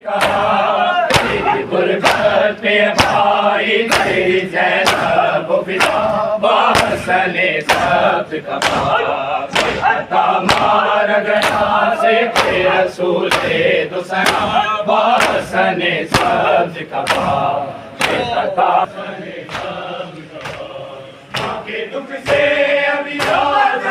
तेरी गुरबत पे भाई तेरी ज़ैनब फिदा बाहसने सब्ज़ कपा मार गया से रसूल दुसना बाहसने सब्ज़ कपा के दुख से अभी याद